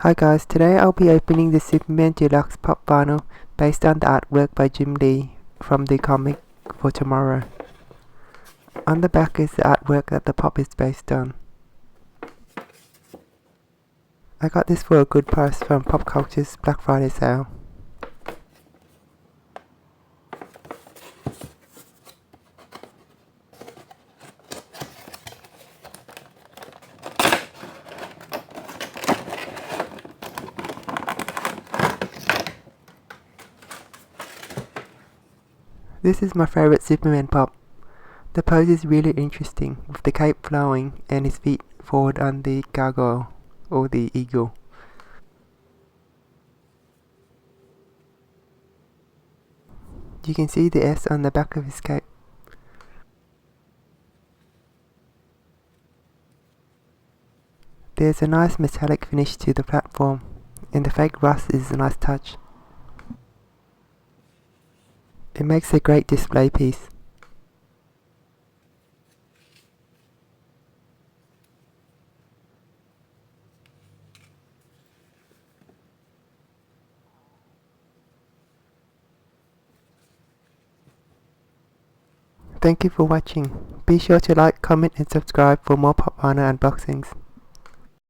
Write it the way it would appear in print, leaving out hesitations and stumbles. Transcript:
Hi guys, today I'll be opening the Superman Deluxe Pop vinyl based on the artwork by Jim Lee from the comic For Tomorrow. On the back is the artwork that the pop is based on. I got this for a good price from Pop Culture's Black Friday sale. This is my favourite Superman pop. The pose is really interesting, with the cape flowing and his feet forward on the gargoyle, or the eagle. You can see the S on the back of his cape. There's a nice metallic finish to the platform, and the fake rust is a nice touch. It makes a great display piece. Thank you for watching. Be sure to like, comment and subscribe for more pop vinyl unboxings.